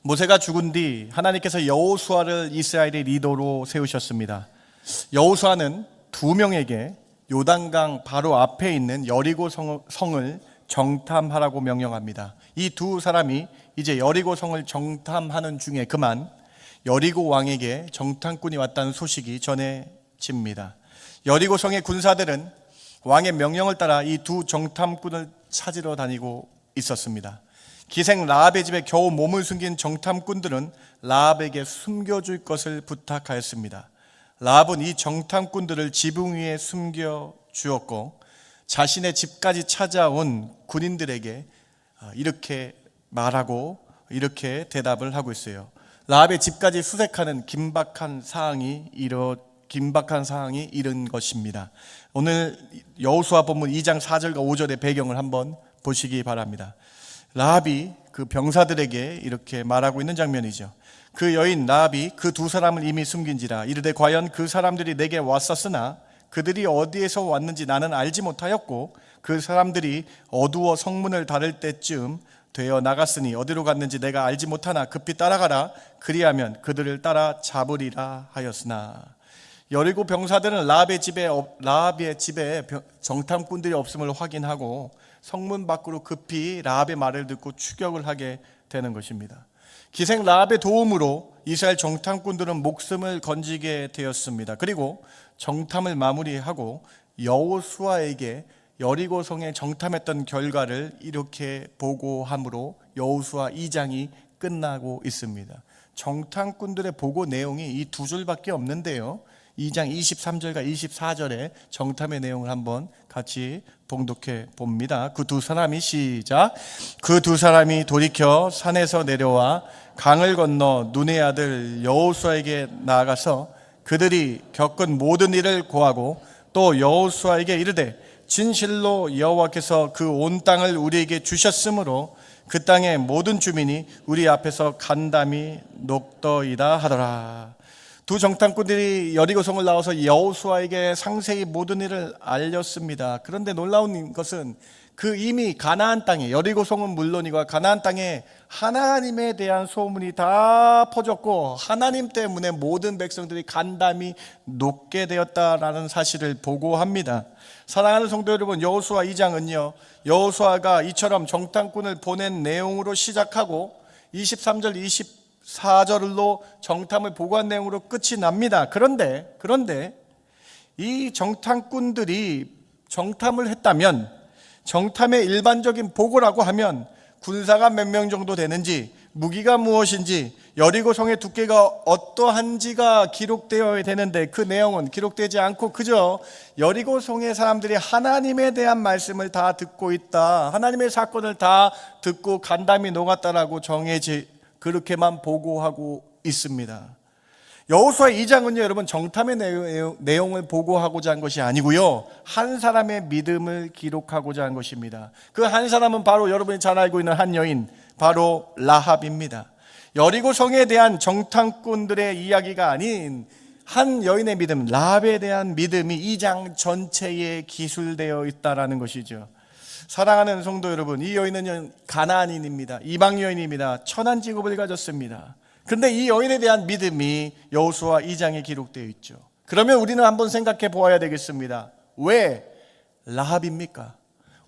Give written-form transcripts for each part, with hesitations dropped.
모세가 죽은 뒤 하나님께서 여호수아를 이스라엘의 리더로 세우셨습니다. 여호수아는 두 명에게 요단강 바로 앞에 있는 여리고 성을 정탐하라고 명령합니다. 이 두 사람이 이제 여리고 성을 정탐하는 중에 그만 여리고 왕에게 정탐꾼이 왔다는 소식이 전해집니다. 여리고 성의 군사들은 왕의 명령을 따라 이 두 정탐꾼을 찾으러 다니고 있었습니다. 기생 라합의 집에 겨우 몸을 숨긴 정탐꾼들은 라합에게 숨겨줄 것을 부탁하였습니다. 라합은 이 정탐꾼들을 지붕 위에 숨겨주었고 자신의 집까지 찾아온 군인들에게 이렇게 말하고 이렇게 대답을 하고 있어요. 라합의 집까지 수색하는 긴박한 사항이 이런 것입니다. 오늘 여호수아 본문 2장 4절과 5절의 배경을 한번 보시기 바랍니다. 라합이 그 병사들에게 이렇게 말하고 있는 장면이죠. 그 여인 라합이 그 두 사람을 이미 숨긴지라 이르되 과연 그 사람들이 내게 왔었으나 그들이 어디에서 왔는지 나는 알지 못하였고 그 사람들이 어두워 성문을 닫을 때쯤 되어 나갔으니 어디로 갔는지 내가 알지 못하나 급히 따라가라 그리하면 그들을 따라 잡으리라 하였으나 여리고 병사들은 라합의 집에 정탐꾼들이 없음을 확인하고 성문 밖으로 급히 라합의 말을 듣고 추격을 하게 되는 것입니다. 기생 라합의 도움으로 이스라엘 정탐꾼들은 목숨을 건지게 되었습니다. 그리고 정탐을 마무리하고 여호수아에게 여리고 성에 정탐했던 결과를 이렇게 보고함으로 여호수아 2장이 끝나고 있습니다. 정탐꾼들의 보고 내용이 이 두 줄밖에 없는데요. 2장 23절과 24절의 정탐의 내용을 한번 같이 봉독해 봅니다. 그 두 사람이 시작. 그 두 사람이 돌이켜 산에서 내려와 강을 건너 눈의 아들 여호수아에게 나아가서 그들이 겪은 모든 일을 고하고 또 여호수아에게 이르되 진실로 여호와께서 그 온 땅을 우리에게 주셨으므로 그 땅의 모든 주민이 우리 앞에서 간담이 녹더이다 하더라. 두 정탐꾼들이 여리고성을 나와서 여호수아에게 상세히 모든 일을 알렸습니다. 그런데 놀라운 것은 그 이미 가나안 땅에 여리고성은 물론이고 가나안 땅에 하나님에 대한 소문이 다 퍼졌고 하나님 때문에 모든 백성들이 간담이 녹게 되었다라는 사실을 보고합니다. 사랑하는 성도 여러분, 여호수아 2장은요 여호수아가 이처럼 정탐꾼을 보낸 내용으로 시작하고 23절 24절로 정탐을 보고한 내용으로 끝이 납니다. 그런데 이 정탐꾼들이 정탐을 했다면 정탐의 일반적인 보고라고 하면 군사가 몇 명 정도 되는지 무기가 무엇인지 여리고성의 두께가 어떠한지가 기록되어야 되는데 그 내용은 기록되지 않고 그저 여리고성의 사람들이 하나님에 대한 말씀을 다 듣고 있다, 하나님의 사건을 다 듣고 간담이 녹았다라고 그렇게만 보고하고 있습니다. 여호수아 2장은요 여러분 정탐의 내용을 보고하고자 한 것이 아니고요 한 사람의 믿음을 기록하고자 한 것입니다. 그 한 사람은 바로 여러분이 잘 알고 있는 한 여인, 바로 라합입니다. 여리고 성에 대한 정탐꾼들의 이야기가 아닌 한 여인의 믿음, 라합에 대한 믿음이 2장 전체에 기술되어 있다라는 것이죠. 사랑하는 성도 여러분, 이 여인은 가나안인입니다. 이방 여인입니다. 천한 직업을 가졌습니다. 그런데 이 여인에 대한 믿음이 여호수아 2장에 기록되어 있죠. 그러면 우리는 한번 생각해 보아야 되겠습니다. 왜 라합입니까?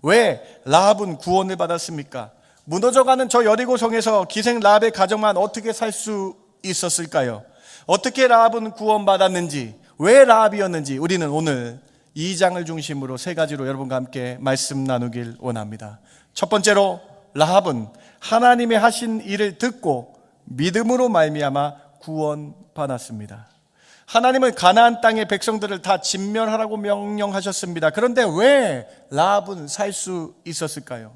왜 라합은 구원을 받았습니까? 무너져가는 저 여리고성에서 기생 라합의 가정만 어떻게 살 수 있었을까요? 어떻게 라합은 구원받았는지, 왜 라합이었는지 우리는 오늘 2장을 중심으로 세 가지로 여러분과 함께 말씀 나누길 원합니다. 첫 번째로 라합은 하나님의 하신 일을 듣고 믿음으로 말미암아 구원받았습니다. 하나님은 가나안 땅의 백성들을 다 진멸하라고 명령하셨습니다. 그런데 왜 라합은 살 수 있었을까요?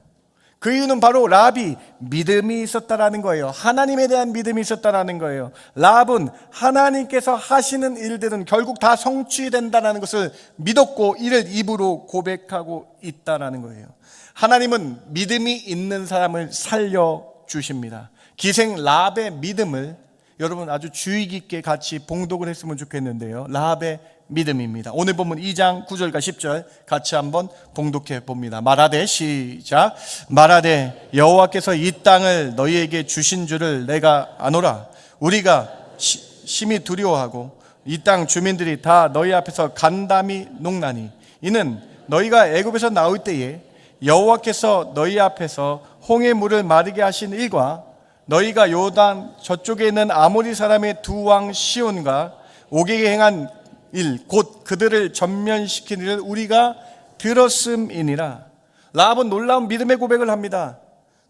그 이유는 바로 라합이 믿음이 있었다라는 거예요. 하나님에 대한 믿음이 있었다라는 거예요. 라합은 하나님께서 하시는 일들은 결국 다 성취된다는 것을 믿었고 이를 입으로 고백하고 있다라는 거예요. 하나님은 믿음이 있는 사람을 살려주십니다. 기생 라합의 믿음을 여러분 아주 주의 깊게 같이 봉독을 했으면 좋겠는데요. 라합의 믿음입니다. 오늘 본문 2장 9절과 10절 같이 한번 봉독해 봅니다. 말하되, 시작. 말하되 여호와께서 이 땅을 너희에게 주신 줄을 내가 아노라. 우리가 심히 두려워하고 이 땅 주민들이 다 너희 앞에서 간담이 녹나니 이는 너희가 애굽에서 나올 때에 여호와께서 너희 앞에서 홍해 물을 마르게 하신 일과 너희가 요단 저쪽에 있는 아모리 사람의 두 왕 시온과 옥에게 행한 일 곧 그들을 전면시킨 일을 우리가 들었음이니라. 라합은 놀라운 믿음의 고백을 합니다.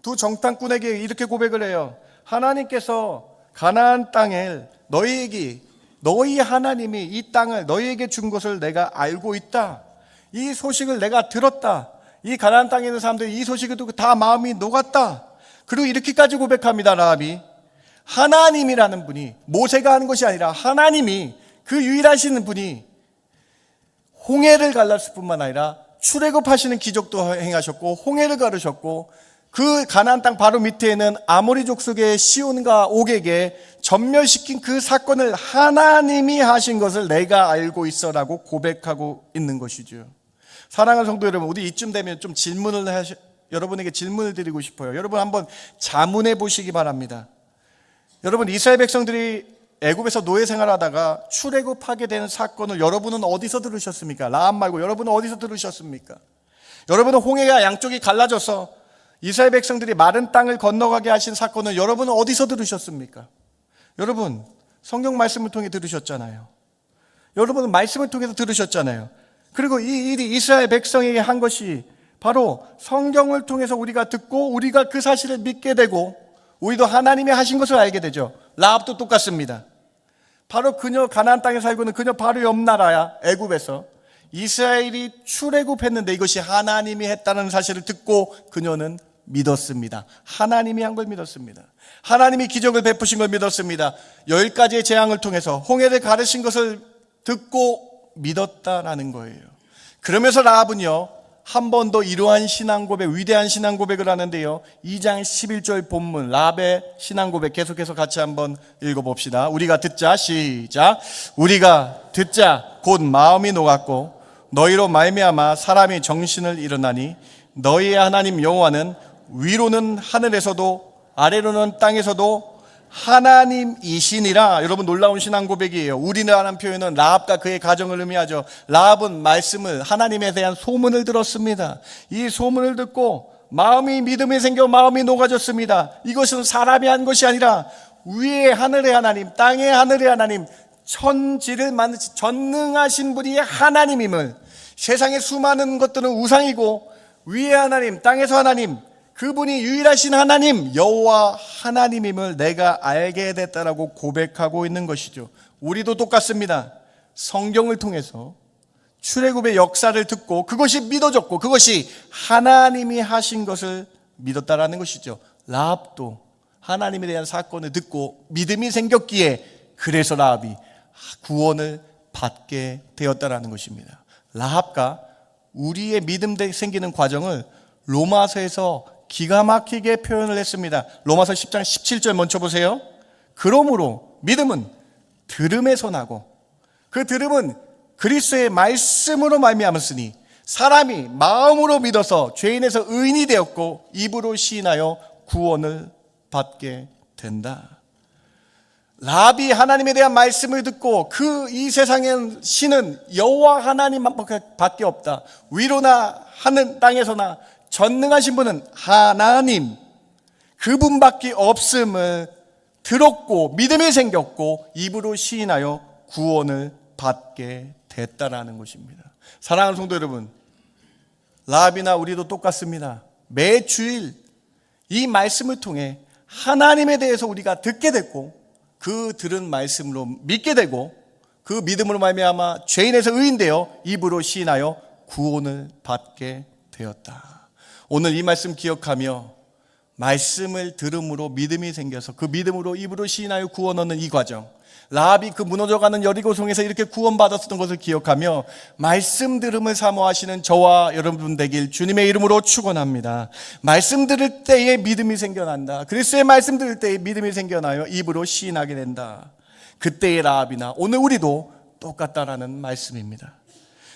두 정탐꾼에게 이렇게 고백을 해요. 하나님께서 가나안 땅을 너희 하나님이 이 땅을 너희에게 준 것을 내가 알고 있다. 이 소식을 내가 들었다. 이 가나안 땅에 있는 사람들이 이 소식을 듣고 다 마음이 녹았다. 그리고 이렇게까지 고백합니다. 라합이 하나님이라는 분이, 모세가 하는 것이 아니라 하나님이, 그 유일하신 분이 홍해를 갈랐을 뿐만 아니라 출애굽하시는 기적도 행하셨고 홍해를 가르셨고 그 가나안 땅 바로 밑에는 아모리 족속의 시온과 옥에게 전멸시킨 그 사건을 하나님이 하신 것을 내가 알고 있어라고 고백하고 있는 것이죠. 사랑하는 성도 여러분, 우리 이쯤 되면 좀 여러분에게 질문을 드리고 싶어요. 여러분 한번 자문해 보시기 바랍니다. 여러분, 이스라엘 백성들이 애굽에서 노예 생활하다가 출애굽하게 되는 사건을 여러분은 어디서 들으셨습니까? 라합 말고 여러분은 어디서 들으셨습니까? 여러분은 홍해가 양쪽이 갈라져서 이스라엘 백성들이 마른 땅을 건너가게 하신 사건을 여러분은 어디서 들으셨습니까? 여러분, 성경 말씀을 통해 들으셨잖아요. 여러분은 말씀을 통해서 들으셨잖아요. 그리고 이 일이 이스라엘 백성에게 한 것이 바로 성경을 통해서 우리가 듣고 우리가 그 사실을 믿게 되고 우리도 하나님이 하신 것을 알게 되죠. 라합도 똑같습니다. 바로 그녀 가나안 땅에 살고 있는 그녀 바로 옆 나라야, 애굽에서 이스라엘이 출애굽했는데 이것이 하나님이 했다는 사실을 듣고 그녀는 믿었습니다. 하나님이 한 걸 믿었습니다. 하나님이 기적을 베푸신 걸 믿었습니다. 10가지의 재앙을 통해서 홍해를 가르신 것을 듣고 믿었다라는 거예요. 그러면서 라합은요, 한 번 더 이러한 신앙고백, 위대한 신앙고백을 하는데요, 2장 11절 본문 라합의 신앙고백 계속해서 같이 한번 읽어봅시다. 우리가 듣자, 시작. 우리가 듣자 곧 마음이 녹았고 너희로 말미암아 사람이 정신을 잃어나니 너희의 하나님 여호와는 위로는 하늘에서도 아래로는 땅에서도 하나님이시니라. 여러분, 놀라운 신앙 고백이에요. 우리라는 표현은 라합과 그의 가정을 의미하죠. 라합은 말씀을, 하나님에 대한 소문을 들었습니다. 이 소문을 듣고 마음이, 믿음이 생겨 마음이 녹아졌습니다. 이것은 사람이 한 것이 아니라 위의 하늘의 하나님, 땅의 하늘의 하나님, 천지를 만드신 전능하신 분이 하나님임을, 세상의 수많은 것들은 우상이고 위의 하나님, 땅에서 하나님, 그분이 유일하신 하나님, 여호와 하나님임을 내가 알게 됐다라고 고백하고 있는 것이죠. 우리도 똑같습니다. 성경을 통해서 출애굽의 역사를 듣고 그것이 믿어졌고 그것이 하나님이 하신 것을 믿었다라는 것이죠. 라합도 하나님에 대한 사건을 듣고 믿음이 생겼기에 그래서 라합이 구원을 받게 되었다라는 것입니다. 라합과 우리의 믿음 생기는 과정을 로마서에서 기가 막히게 표현을 했습니다. 로마서 10장 17절 먼저 보세요. 그러므로 믿음은 들음에서 나고 그 들음은 그리스도의 말씀으로 말미암았으니 사람이 마음으로 믿어서 죄인에서 의인이 되었고 입으로 시인하여 구원을 받게 된다. 라합이 하나님에 대한 말씀을 듣고 이 세상엔 신은 여호와 하나님밖에 없다. 위로나 하늘 땅에서나 전능하신 분은 하나님, 그분밖에 없음을 들었고 믿음이 생겼고 입으로 시인하여 구원을 받게 됐다라는 것입니다. 사랑하는 성도 여러분, 라합이나 우리도 똑같습니다. 매 주일 이 말씀을 통해 하나님에 대해서 우리가 듣게 됐고 그 들은 말씀으로 믿게 되고 그 믿음으로 말미암아 죄인에서 의인되어 입으로 시인하여 구원을 받게 되었다. 오늘 이 말씀 기억하며 말씀을 들음으로 믿음이 생겨서 그 믿음으로 입으로 시인하여 구원 얻는 이 과정, 라합이 그 무너져가는 여리고성에서 이렇게 구원받았던 것을 기억하며 말씀 들음을 사모하시는 저와 여러분 되길 주님의 이름으로 축원합니다. 말씀 들을 때에 믿음이 생겨난다. 그리스도의 말씀 들을 때에 믿음이 생겨나요 입으로 시인하게 된다. 그때의 라합이나 오늘 우리도 똑같다라는 말씀입니다.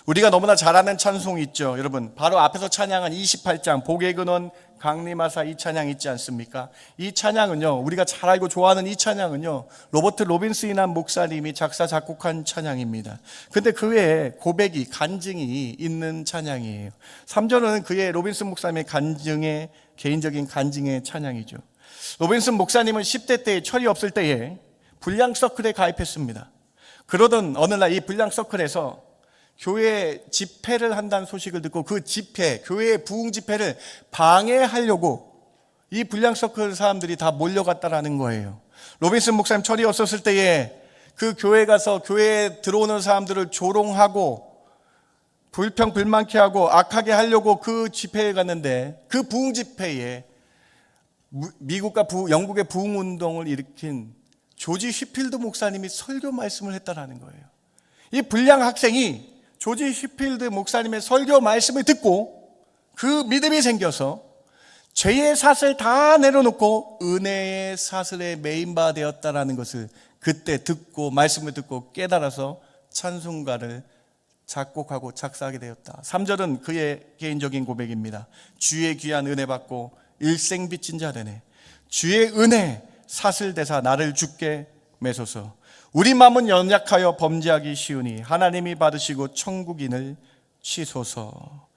우리가 너무나 잘 아는 찬송이 있죠. 여러분, 바로 앞에서 찬양한 28장 복의 근원 강림하사 이 찬양 있지 않습니까? 이 찬양은요, 우리가 잘 알고 좋아하는 이 찬양은요, 로버트 로빈스인한 목사님이 작사 작곡한 찬양입니다. 근데 그 외에 고백이, 간증이 있는 찬양이에요. 3절은 그의 로빈슨 목사님의 간증의, 개인적인 간증의 찬양이죠. 로빈슨 목사님은 10대 때에 철이 없을 때에 불량 서클에 가입했습니다. 그러던 어느 날 이 불량 서클에서 교회 집회를 한다는 소식을 듣고 그 집회, 교회의 부흥 집회를 방해하려고 이 불량 서클 사람들이 다 몰려갔다라는 거예요. 로빈슨 목사님 철이 없었을 때에 그 교회 가서 교회에 들어오는 사람들을 조롱하고 불평불만케 하고 악하게 하려고 그 집회에 갔는데 그 부흥 집회에 미국과 영국의 부흥 운동을 일으킨 조지 휘필드 목사님이 설교 말씀을 했다라는 거예요. 이 불량 학생이 조지 휘필드 목사님의 설교 말씀을 듣고 그 믿음이 생겨서 죄의 삭을 다 내려놓고 은혜의 사슬에 매인바 되었다라는 것을 그때 듣고 말씀을 듣고 깨달아서 찬송가를 작곡하고 작사하게 되었다. 3절은 그의 개인적인 고백입니다. 주의 귀한 은혜 받고 일생 빚진 자 되네. 주의 은혜 사슬대사 나를 주께 매소서. 우리 마음은 연약하여 범죄하기 쉬우니 하나님이 받으시고 천국인을 치소서.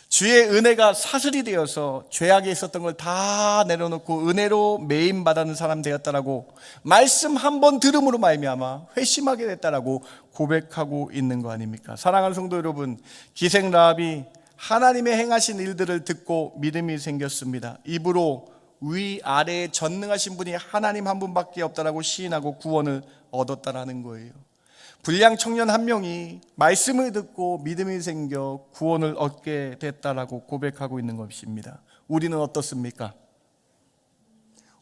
주의 은혜가 사슬이 되어서 죄악에 있었던 걸 다 내려놓고 은혜로 매임받는 사람 되었다라고 말씀 한 번 들음으로 말미암아 회심하게 됐다라고 고백하고 있는 거 아닙니까? 사랑하는 성도 여러분, 기생 라합이 하나님의 행하신 일들을 듣고 믿음이 생겼습니다. 입으로 위아래에 전능하신 분이 하나님 한 분밖에 없다라고 시인하고 구원을 얻었다라는 거예요. 불량 청년 한 명이 말씀을 듣고 믿음이 생겨 구원을 얻게 됐다라고 고백하고 있는 것입니다. 우리는 어떻습니까?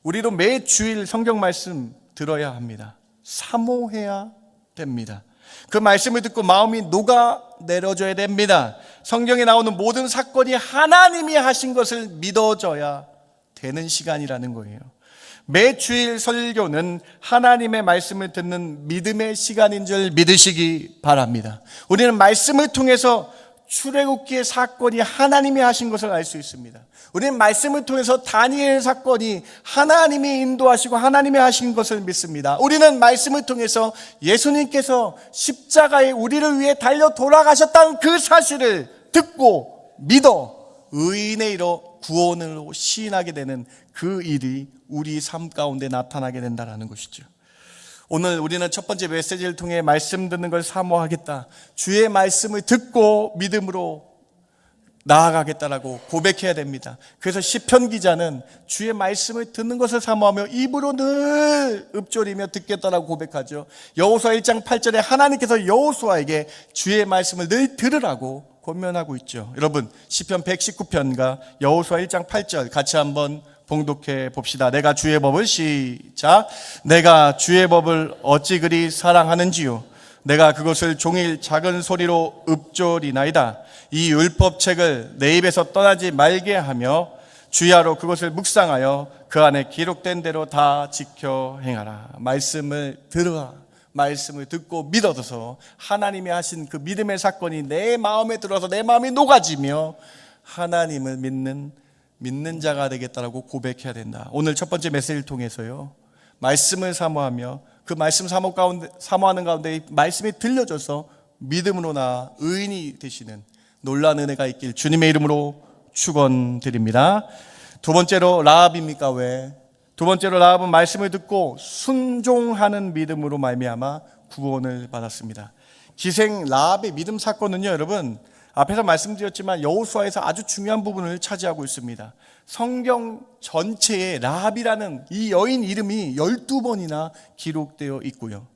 우리도 매 주일 성경 말씀 들어야 합니다. 사모해야 됩니다. 그 말씀을 듣고 마음이 녹아내려져야 됩니다. 성경에 나오는 모든 사건이 하나님이 하신 것을 믿어져야 되는 시간이라는 거예요. 매 주일 설교는 하나님의 말씀을 듣는 믿음의 시간인 줄 믿으시기 바랍니다. 우리는 말씀을 통해서 출애굽기의 사건이 하나님이 하신 것을 알 수 있습니다. 우리는 말씀을 통해서 다니엘 사건이 하나님이 인도하시고 하나님이 하신 것을 믿습니다. 우리는 말씀을 통해서 예수님께서 십자가에 우리를 위해 달려 돌아가셨다는 그 사실을 듣고 믿어 의인의 이로 구원으로 시인하게 되는 그 일이 우리 삶 가운데 나타나게 된다는 것이죠. 오늘 우리는 첫 번째 메시지를 통해 말씀 듣는 걸 사모하겠다, 주의 말씀을 듣고 믿음으로 나아가겠다라고 고백해야 됩니다. 그래서 시편 기자는 주의 말씀을 듣는 것을 사모하며 입으로 늘 읊조리며 듣겠다라고 고백하죠. 여호수아 1장 8절에 하나님께서 여호수아에게 주의 말씀을 늘 들으라고 권면하고 있죠. 여러분, 시편 119편과 여호수아 1장 8절 같이 한번 봉독해 봅시다. 내가 주의 법을 시작. 내가 주의 법을 어찌 그리 사랑하는지요. 내가 그것을 종일 작은 소리로 읊조리나이다. 이 율법책을 내 입에서 떠나지 말게 하며 주야로 그것을 묵상하여 그 안에 기록된 대로 다 지켜 행하라. 말씀을 들으라. 말씀을 듣고 믿어서 하나님이 하신 그 믿음의 사건이 내 마음에 들어서 내 마음이 녹아지며 하나님을 믿는 자가 되겠다라고 고백해야 된다. 오늘 첫 번째 메시지를 통해서요, 말씀을 사모하며 그 말씀 사모하는 가운데 말씀이 들려져서 믿음으로 나아 의인이 되시는 놀라운 은혜가 있길 주님의 이름으로 축원드립니다. 두 번째로 라합입니까? 왜? 두 번째로 라합은 말씀을 듣고 순종하는 믿음으로 말미암아 구원을 받았습니다. 기생 라합의 믿음 사건은요, 여러분, 앞에서 말씀드렸지만 여호수아에서 아주 중요한 부분을 차지하고 있습니다. 성경 전체에 라합이라는 이 여인 이름이 12번이나 기록되어 있고요.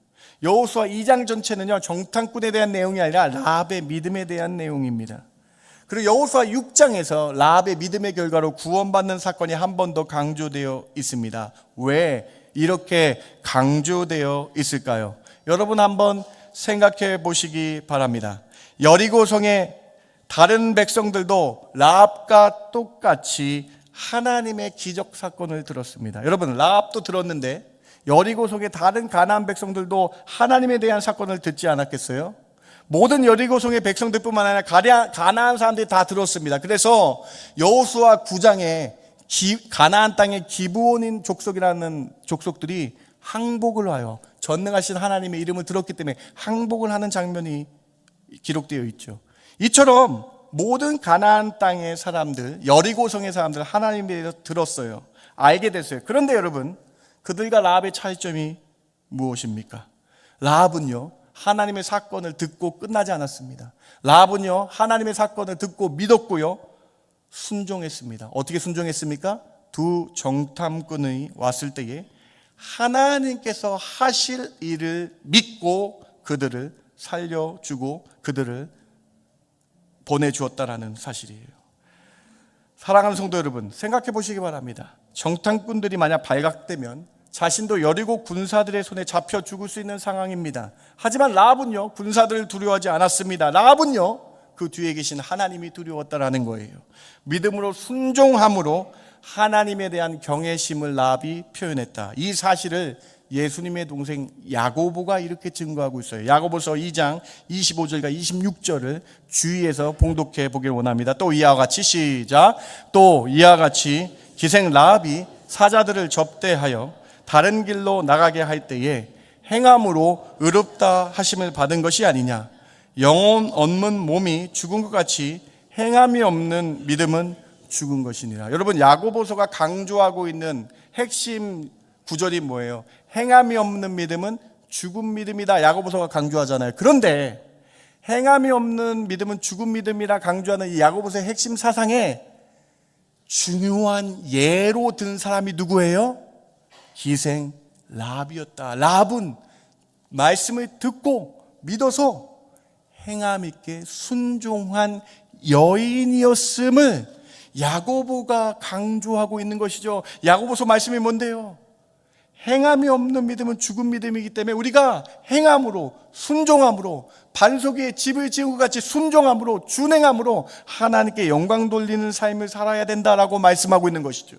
여호수아 2장 전체는요, 정탐꾼에 대한 내용이 아니라 라합의 믿음에 대한 내용입니다. 그리고 여호수아 6장에서 라합의 믿음의 결과로 구원받는 사건이 한 번 더 강조되어 있습니다. 왜 이렇게 강조되어 있을까요? 여러분 한번 생각해 보시기 바랍니다. 여리고성의 다른 백성들도 라합과 똑같이 하나님의 기적 사건을 들었습니다. 여러분, 라합도 들었는데 여리고성의 다른 가나안 백성들도 하나님에 대한 사건을 듣지 않았겠어요? 모든 여리고성의 백성들뿐만 아니라 가나안 사람들이 다 들었습니다. 그래서 여호수아 9장에 가나안 땅의 기브온인 족속이라는 족속들이 항복을 하여 전능하신 하나님의 이름을 들었기 때문에 항복을 하는 장면이 기록되어 있죠. 이처럼 모든 가나안 땅의 사람들, 여리고성의 사람들 하나님에 대해서 들었어요. 알게 됐어요. 그런데 여러분, 그들과 라합의 차이점이 무엇입니까? 라합은요, 하나님의 사건을 듣고 끝나지 않았습니다. 라합은요, 하나님의 사건을 듣고 믿었고요, 순종했습니다. 어떻게 순종했습니까? 두 정탐꾼이 왔을 때에 하나님께서 하실 일을 믿고 그들을 살려주고 그들을 보내주었다라는 사실이에요. 사랑하는 성도 여러분, 생각해 보시기 바랍니다. 정탐꾼들이 만약 발각되면 자신도 여리고 군사들의 손에 잡혀 죽을 수 있는 상황입니다. 하지만 라합은요, 군사들을 두려워하지 않았습니다. 라합은요, 그 뒤에 계신 하나님이 두려웠다라는 거예요. 믿음으로 순종함으로 하나님에 대한 경외심을 라합이 표현했다. 이 사실을 예수님의 동생 야고보가 이렇게 증거하고 있어요. 야고보서 2장 25절과 26절을 주의해서 봉독해 보길 원합니다. 또 이와 같이 시작. 또 이와 같이 기생 라합이 사자들을 접대하여 다른 길로 나가게 할 때에 행함으로 의롭다 하심을 받은 것이 아니냐. 영혼 얻는 몸이 죽은 것 같이 행함이 없는 믿음은 죽은 것이니라. 여러분, 야고보서가 강조하고 있는 핵심 구절이 뭐예요? 행함이 없는 믿음은 죽은 믿음이다. 야고보서가 강조하잖아요. 그런데 행함이 없는 믿음은 죽은 믿음이라 강조하는 이 야고보서의 핵심 사상에 중요한 예로 든 사람이 누구예요? 기생 라합이었다. 라합은 말씀을 듣고 믿어서 행함 있게 순종한 여인이었음을 야고보가 강조하고 있는 것이죠. 야고보서 말씀이 뭔데요? 행함이 없는 믿음은 죽은 믿음이기 때문에 우리가 행함으로, 순종함으로, 반석 위에 집을 지은 것 같이 순종함으로, 준행함으로 하나님께 영광 돌리는 삶을 살아야 된다라고 말씀하고 있는 것이죠.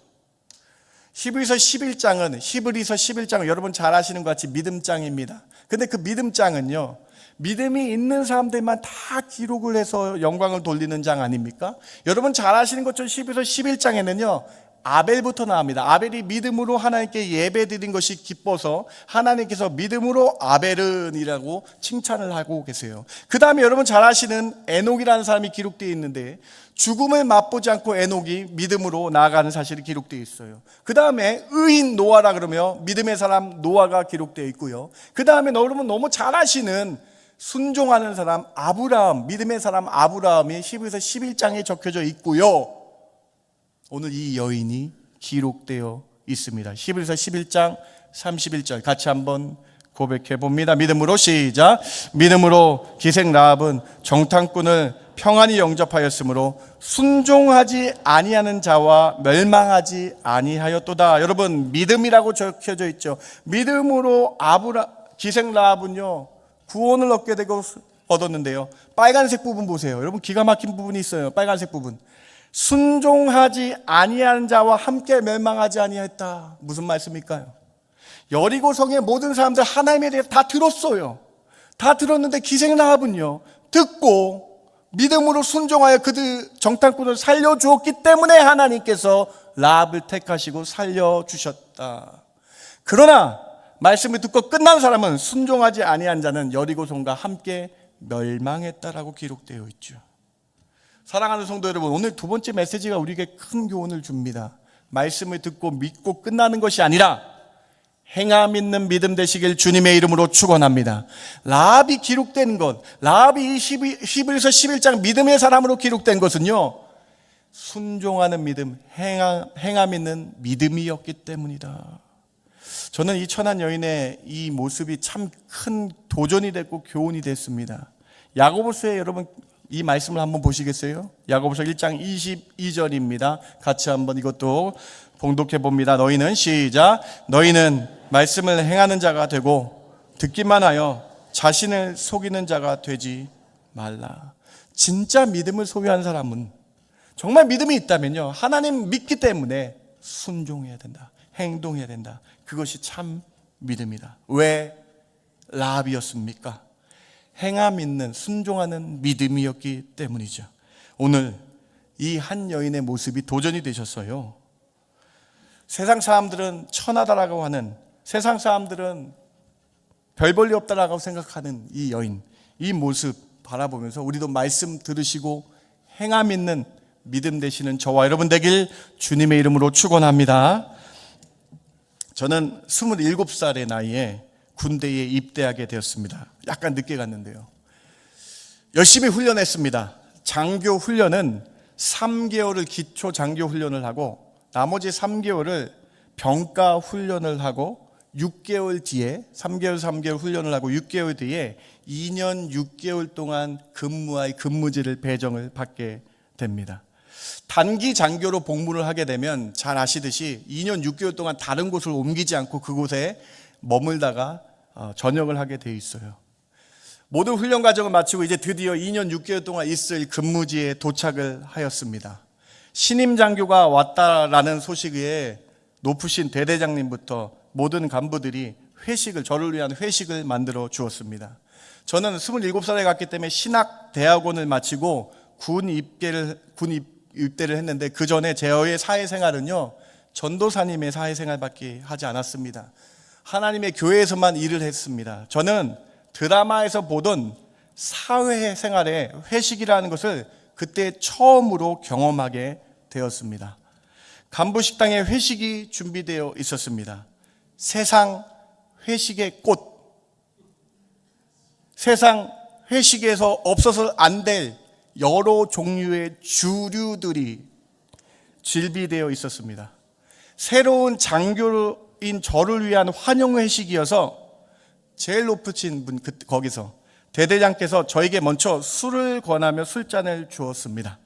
히브리서 11장은 여러분 잘 아시는 것 같이 믿음장입니다. 근데 그 믿음장은요, 믿음이 있는 사람들만 다 기록을 해서 영광을 돌리는 장 아닙니까? 여러분 잘 아시는 것처럼 히브리서 11장에는요, 아벨부터 나옵니다. 아벨이 믿음으로 하나님께 예배 드린 것이 기뻐서 하나님께서 믿음으로 아벨은이라고 칭찬을 하고 계세요. 그 다음에 여러분 잘 아시는 에녹이라는 사람이 기록되어 있는데 죽음을 맛보지 않고 에녹이 믿음으로 나아가는 사실이 기록되어 있어요. 그 다음에 의인 노아라 그러며 믿음의 사람 노아가 기록되어 있고요. 그 다음에 여러분 너무 잘 아시는 순종하는 사람 아브라함, 믿음의 사람 아브라함이 히브리서 11장에 적혀져 있고요. 오늘 이 여인이 기록되어 있습니다. 히브리서 11장 31절 같이 한번 고백해 봅니다. 믿음으로 시작. 믿음으로 기생 라합은 정탐꾼을 평안히 영접하였으므로 순종하지 아니하는 자와 멸망하지 아니하였도다. 여러분, 믿음이라고 적혀져 있죠. 믿음으로 기생 라합은요, 구원을 얻게 되고 얻었는데요. 빨간색 부분 보세요. 여러분, 기가 막힌 부분이 있어요. 빨간색 부분. 순종하지 아니하는 자와 함께 멸망하지 아니하였다. 무슨 말씀일까요? 여리고성의 모든 사람들 하나님에 대해 다 들었어요. 다 들었는데 기생 라합은요, 듣고 믿음으로 순종하여 그들 정탐꾼을 살려주었기 때문에 하나님께서 라합을 택하시고 살려주셨다. 그러나 말씀을 듣고 끝난 사람은 순종하지 아니한 자는 여리고성과 함께 멸망했다라고 기록되어 있죠. 사랑하는 성도 여러분, 오늘 두 번째 메시지가 우리에게 큰 교훈을 줍니다. 말씀을 듣고 믿고 끝나는 것이 아니라 행함 있는 믿음 되시길 주님의 이름으로 축원합니다. 라합이 기록된 것, 라합이 히브리서 11장 믿음의 사람으로 기록된 것은요, 순종하는 믿음, 행함 있는 믿음이었기 때문이다. 저는 이 천한 여인의 이 모습이 참 큰 도전이 됐고 교훈이 됐습니다. 야고보서에 여러분 이 말씀을 한번 보시겠어요? 야고보서 1장 22절입니다. 같이 한번 이것도 봉독해 봅니다. 너희는 시작. 너희는 말씀을 행하는 자가 되고 듣기만 하여 자신을 속이는 자가 되지 말라. 진짜 믿음을 소유한 사람은, 정말 믿음이 있다면요, 하나님 믿기 때문에 순종해야 된다, 행동해야 된다. 그것이 참 믿음이다. 왜 라합이었습니까? 행함 있는 순종하는 믿음이었기 때문이죠. 오늘 이 한 여인의 모습이 도전이 되셨어요. 세상 사람들은 천하다라고 하는, 세상 사람들은 별 볼일 없다라고 생각하는 이 여인, 이 모습 바라보면서 우리도 말씀 들으시고 행함 있는 믿음 되시는 저와 여러분 되길 주님의 이름으로 축원합니다. 저는 27살의 나이에 군대에 입대하게 되었습니다. 약간 늦게 갔는데요, 열심히 훈련했습니다. 장교 훈련은 3개월을 기초 장교 훈련을 하고 나머지 3개월을 병가 훈련을 하고 6개월 뒤에 3개월 훈련을 하고 6개월 뒤에 2년 6개월 동안 근무할 근무지를 배정을 받게 됩니다. 단기 장교로 복무를 하게 되면 잘 아시듯이 2년 6개월 동안 다른 곳을 옮기지 않고 그곳에 머물다가 전역을 하게 돼 있어요. 모든 훈련 과정을 마치고 이제 드디어 2년 6개월 동안 있을 근무지에 도착을 하였습니다. 신임 장교가 왔다라는 소식에 높으신 대대장님부터 모든 간부들이 회식을, 저를 위한 회식을 만들어 주었습니다. 저는 27살에 갔기 때문에 신학대학원을 마치고 군 입대를 했는데 그 전에 제어의 사회생활은요, 전도사님의 사회생활밖에 하지 않았습니다. 하나님의 교회에서만 일을 했습니다. 저는 드라마에서 보던 사회생활의 회식이라는 것을 그때 처음으로 경험하게 되었습니다. 간부 식당에 회식이 준비되어 있었습니다. 세상 회식의 꽃, 세상 회식에서 없어서 안 될 여러 종류의 주류들이 즐비되어 있었습니다. 새로운 장교인 저를 위한 환영 회식이어서 제일 높으신 분, 거기서 대대장께서 저에게 먼저 술을 권하며 술잔을 주었습니다.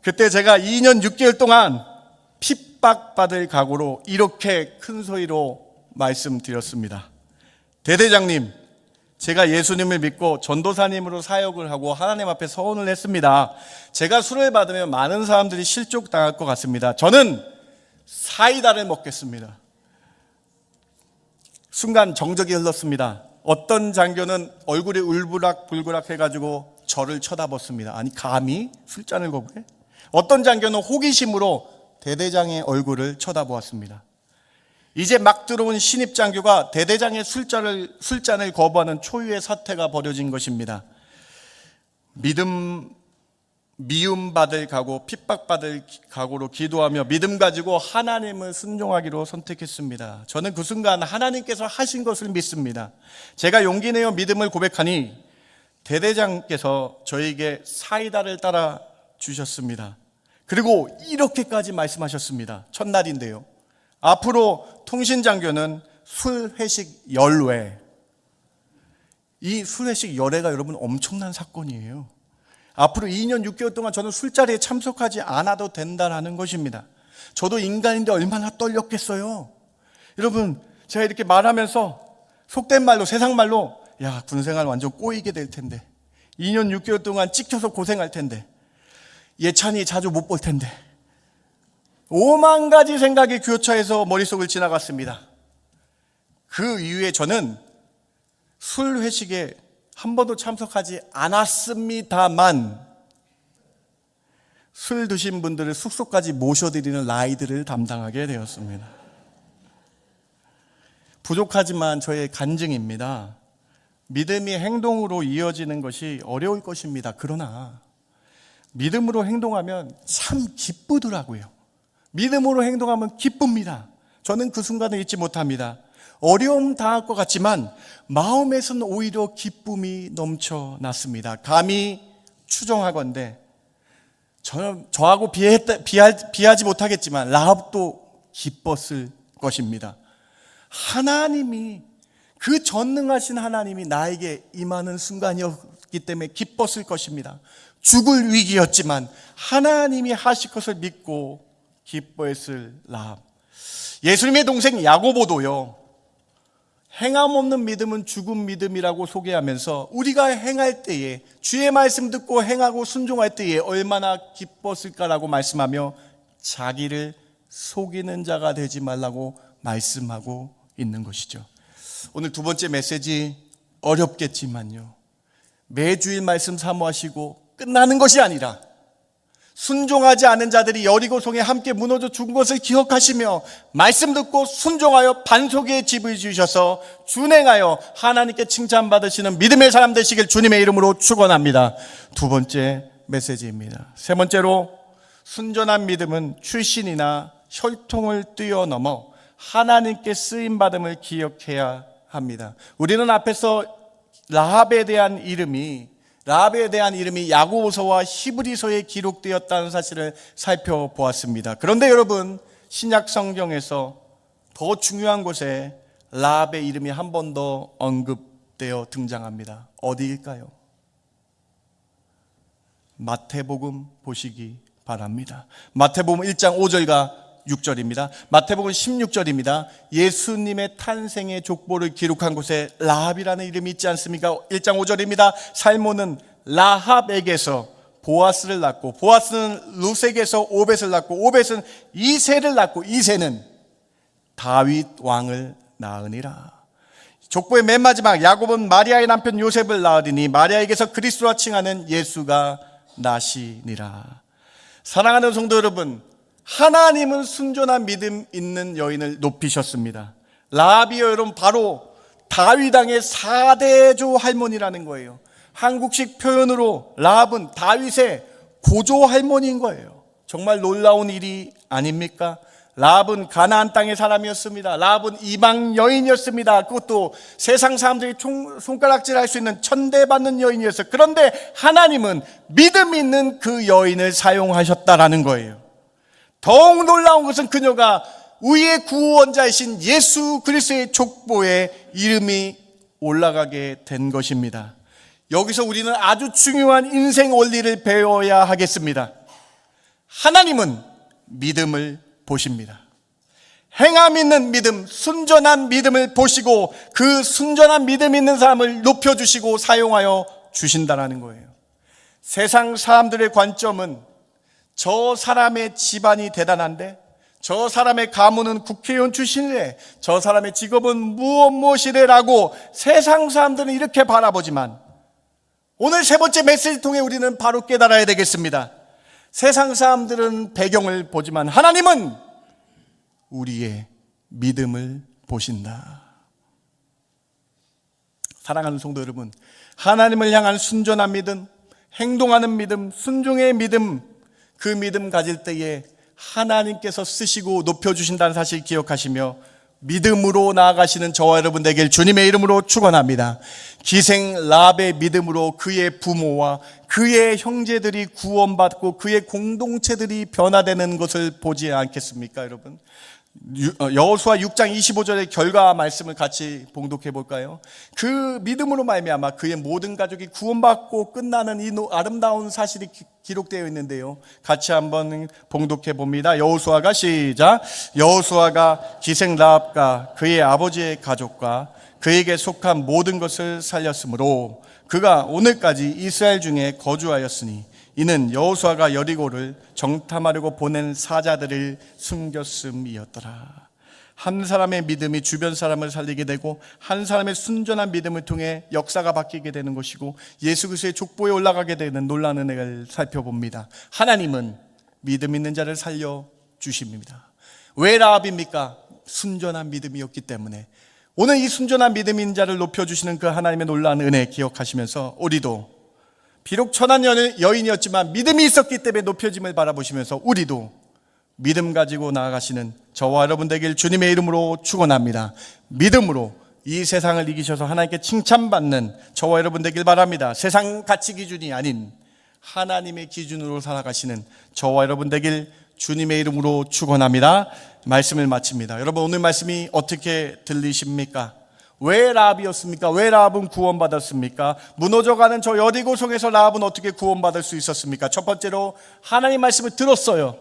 그때 제가 2년 6개월 동안 핍박받을 각오로 이렇게 큰 소리로 말씀드렸습니다. 대대장님, 제가 예수님을 믿고 전도사님으로 사역을 하고 하나님 앞에 서원을 했습니다. 제가 술을 받으면 많은 사람들이 실족당할 것 같습니다. 저는 사이다를 먹겠습니다. 순간 정적이 흘렀습니다. 어떤 장교는 얼굴이 울그락불그락 해가지고 저를 쳐다봤습니다. 아니, 감히 술잔을 거부해? 어떤 장교는 호기심으로 대대장의 얼굴을 쳐다보았습니다. 이제 막 들어온 신입 장교가 대대장의 술잔을 거부하는 초유의 사태가 벌어진 것입니다. 미움받을 각오, 핍박받을 각오로 기도하며 믿음 가지고 하나님을 순종하기로 선택했습니다. 저는 그 순간 하나님께서 하신 것을 믿습니다. 제가 용기 내어 믿음을 고백하니 대대장께서 저에게 사이다를 따라 주셨습니다. 그리고 이렇게까지 말씀하셨습니다. 첫날인데요, 앞으로 통신장교는 술 회식 열외, 이 술 회식 열애가 여러분 엄청난 사건이에요. 앞으로 2년 6개월 동안 저는 술자리에 참석하지 않아도 된다는 것입니다. 저도 인간인데 얼마나 떨렸겠어요. 여러분, 제가 이렇게 말하면서 속된 말로, 세상 말로, 야, 군생활 완전 꼬이게 될 텐데, 2년 6개월 동안 찍혀서 고생할 텐데, 예찬이 자주 못 볼 텐데, 5만 가지 생각이 교차해서 머릿속을 지나갔습니다. 그 이후에 저는 술 회식에 한 번도 참석하지 않았습니다만 술 드신 분들을 숙소까지 모셔드리는 라이드를 담당하게 되었습니다. 부족하지만 저의 간증입니다. 믿음이 행동으로 이어지는 것이 어려울 것입니다. 그러나 믿음으로 행동하면 참 기쁘더라고요. 믿음으로 행동하면 기쁩니다. 저는 그 순간을 잊지 못합니다. 어려움 당할 것 같지만 마음에서는 오히려 기쁨이 넘쳐났습니다. 감히 추정하건대 저하고 비하지 못하겠지만 라합도 기뻤을 것입니다. 하나님이 그 전능하신 하나님이 나에게 임하는 순간이었기 때문에 기뻤을 것입니다. 죽을 위기였지만 하나님이 하실 것을 믿고 기뻐했을 라합. 예수님의 동생 야고보도요, 행함 없는 믿음은 죽은 믿음이라고 소개하면서 우리가 행할 때에, 주의 말씀 듣고 행하고 순종할 때에 얼마나 기뻤을까라고 말씀하며 자기를 속이는 자가 되지 말라고 말씀하고 있는 것이죠. 오늘 두 번째 메시지, 어렵겠지만요, 매주일 말씀 사모하시고 끝나는 것이 아니라 순종하지 않은 자들이 여리고성에 함께 무너져 죽은 것을 기억하시며 말씀 듣고 순종하여 반석의 집을 지으셔서 준행하여 하나님께 칭찬받으시는 믿음의 사람 되시길 주님의 이름으로 축원합니다. 두 번째 메시지입니다. 세 번째로, 순전한 믿음은 출신이나 혈통을 뛰어넘어 하나님께 쓰임받음을 기억해야 합니다. 우리는 앞에서 라합에 대한 이름이 야고보서와 히브리서에 기록되었다는 사실을 살펴보았습니다. 그런데 여러분, 신약 성경에서 더 중요한 곳에 라합의 이름이 한 번 더 언급되어 등장합니다. 어디일까요? 마태복음 보시기 바랍니다. 마태복음 1장 5절과 6절입니다. 마태복음 16절입니다. 예수님의 탄생의 족보를 기록한 곳에 라합이라는 이름이 있지 않습니까? 1장 5절입니다. 살몬은 라합에게서 보아스를 낳고, 보아스는 루색에서 오벳을 낳고, 오벳은 이새를 낳고, 이새는 다윗 왕을 낳으니라. 족보의 맨 마지막, 야곱은 마리아의 남편 요셉을 낳으리니 마리아에게서 그리스도라 칭하는 예수가 나시니라. 사랑하는 성도 여러분, 하나님은 순전한 믿음 있는 여인을 높이셨습니다. 라합이요, 여러분, 바로 다윗 왕의 4대조 할머니라는 거예요. 한국식 표현으로 라합은 다윗의 고조 할머니인 거예요. 정말 놀라운 일이 아닙니까? 라합은 가나안 땅의 사람이었습니다. 라합은 이방 여인이었습니다. 그것도 세상 사람들이 손가락질할 수 있는 천대받는 여인이었어요. 그런데 하나님은 믿음 있는 그 여인을 사용하셨다라는 거예요. 더욱 놀라운 것은 그녀가 우리의 구원자이신 예수 그리스도의 족보에 이름이 올라가게 된 것입니다. 여기서 우리는 아주 중요한 인생 원리를 배워야 하겠습니다. 하나님은 믿음을 보십니다. 행함 있는 믿음, 순전한 믿음을 보시고 그 순전한 믿음 있는 사람을 높여주시고 사용하여 주신다는 거예요. 세상 사람들의 관점은 저 사람의 집안이 대단한데, 저 사람의 가문은 국회의원 출신이래, 저 사람의 직업은 무엇이래라고 세상 사람들은 이렇게 바라보지만, 오늘 세 번째 메시지 통해 우리는 바로 깨달아야 되겠습니다. 세상 사람들은 배경을 보지만 하나님은 우리의 믿음을 보신다. 사랑하는 성도 여러분, 하나님을 향한 순전한 믿음, 행동하는 믿음, 순종의 믿음, 그 믿음 가질 때에 하나님께서 쓰시고 높여주신다는 사실 기억하시며 믿음으로 나아가시는 저와 여러분 되길 주님의 이름으로 축원합니다. 기생 라합의 믿음으로 그의 부모와 그의 형제들이 구원받고 그의 공동체들이 변화되는 것을 보지 않겠습니까, 여러분? 여호수아 6장 25절의 결과 말씀을 같이 봉독해 볼까요? 그 믿음으로 말미암아 그의 모든 가족이 구원받고 끝나는 이 아름다운 사실이 기록되어 있는데요, 같이 한번 봉독해 봅니다. 여호수아가 시작. 여호수아가 기생 라합과 그의 아버지의 가족과 그에게 속한 모든 것을 살렸으므로 그가 오늘까지 이스라엘 중에 거주하였으니 이는 여호수아가 여리고를 정탐하려고 보낸 사자들을 숨겼음이었더라. 한 사람의 믿음이 주변 사람을 살리게 되고 한 사람의 순전한 믿음을 통해 역사가 바뀌게 되는 것이고 예수 그리스도의 족보에 올라가게 되는 놀라운 은혜를 살펴봅니다. 하나님은 믿음 있는 자를 살려주십니다. 왜 라합입니까? 순전한 믿음이었기 때문에. 오늘 이 순전한 믿음 있는 자를 높여주시는 그 하나님의 놀라운 은혜 기억하시면서 우리도 비록 천한 여인이었지만 믿음이 있었기 때문에 높여짐을 바라보시면서 우리도 믿음 가지고 나아가시는 저와 여러분 되길 주님의 이름으로 축원합니다. 믿음으로 이 세상을 이기셔서 하나님께 칭찬받는 저와 여러분 되길 바랍니다. 세상 가치 기준이 아닌 하나님의 기준으로 살아가시는 저와 여러분 되길 주님의 이름으로 축원합니다. 말씀을 마칩니다. 여러분, 오늘 말씀이 어떻게 들리십니까? 왜 라합이었습니까? 왜 라합은 구원받았습니까? 무너져가는 저 여리고 성에서 라합은 어떻게 구원받을 수 있었습니까? 첫 번째로 하나님 말씀을 들었어요.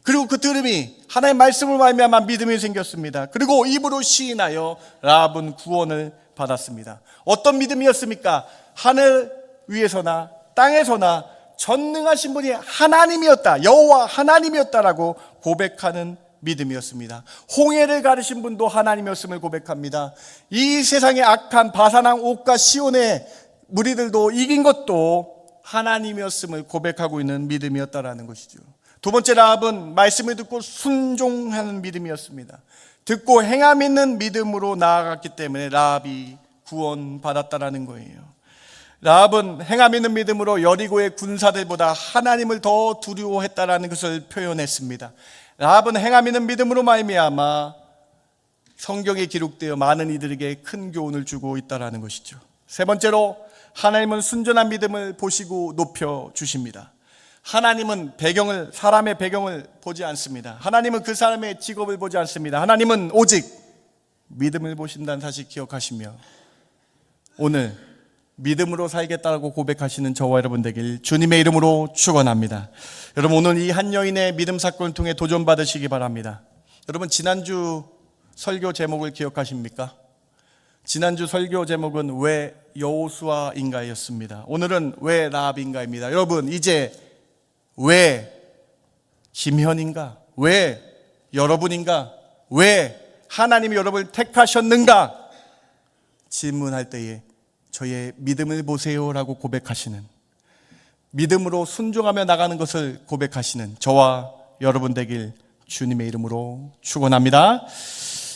그리고 그 들음이 하나님 말씀을 말미암아 믿음이 생겼습니다. 그리고 입으로 시인하여 라합은 구원을 받았습니다. 어떤 믿음이었습니까? 하늘 위에서나 땅에서나 전능하신 분이 하나님이었다, 여호와 하나님이었다라고 고백하는 믿음이었습니다. 홍해를 가르신 분도 하나님이었음을 고백합니다. 이 세상의 악한 바사랑 옥과 시온의 무리들도 이긴 것도 하나님이었음을 고백하고 있는 믿음이었다라는 것이죠. 두 번째 라합은 말씀을 듣고 순종하는 믿음이었습니다. 듣고 행함 있는 믿음으로 나아갔기 때문에 라합이 구원받았다라는 거예요. 라합은 행함 있는 믿음으로 여리고의 군사들보다 하나님을 더 두려워했다라는 것을 표현했습니다. 라합은 행함 있는 믿음으로 말미암아 성경에 기록되어 많은 이들에게 큰 교훈을 주고 있다라는 것이죠. 세 번째로 하나님은 순전한 믿음을 보시고 높여 주십니다. 하나님은 사람의 배경을 보지 않습니다. 하나님은 그 사람의 직업을 보지 않습니다. 하나님은 오직 믿음을 보신다는 사실 기억하시며 오늘 믿음으로 살겠다고 고백하시는 저와 여러분 되길 주님의 이름으로 축원합니다. 여러분, 오늘 이 한 여인의 믿음 사건을 통해 도전 받으시기 바랍니다. 여러분, 지난주 설교 제목을 기억하십니까? 지난주 설교 제목은 왜 여호수아인가였습니다. 오늘은 왜 라합인가입니다. 여러분, 이제 왜 김현인가? 왜 여러분인가? 왜 하나님이 여러분을 택하셨는가? 질문할 때에 저의 믿음을 보세요라고 고백하시는, 믿음으로 순종하며 나가는 것을 고백하시는 저와 여러분 되길 주님의 이름으로 축원합니다.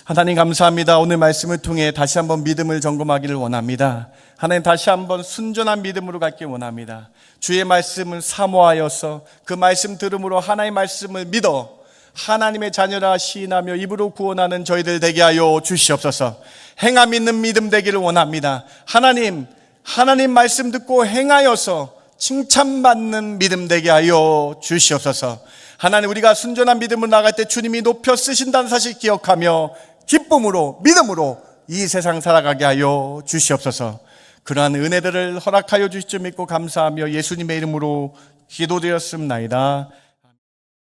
하나님 감사합니다. 오늘 말씀을 통해 다시 한번 믿음을 점검하기를 원합니다. 하나님, 다시 한번 순전한 믿음으로 갖길 원합니다. 주의 말씀을 사모하여서 그 말씀 들음으로 하나님의 말씀을 믿어 하나님의 자녀라 시인하며 입으로 구원하는 저희들 되게 하여 주시옵소서. 행함 있는 믿음 되기를 원합니다. 하나님 말씀 듣고 행하여서 칭찬받는 믿음 되게 하여 주시옵소서. 하나님, 우리가 순전한 믿음으로 나갈 때 주님이 높여 쓰신다는 사실 기억하며 기쁨으로 믿음으로 이 세상 살아가게 하여 주시옵소서. 그러한 은혜들을 허락하여 주실 줄 믿고 감사하며 예수님의 이름으로 기도드렸습나이다.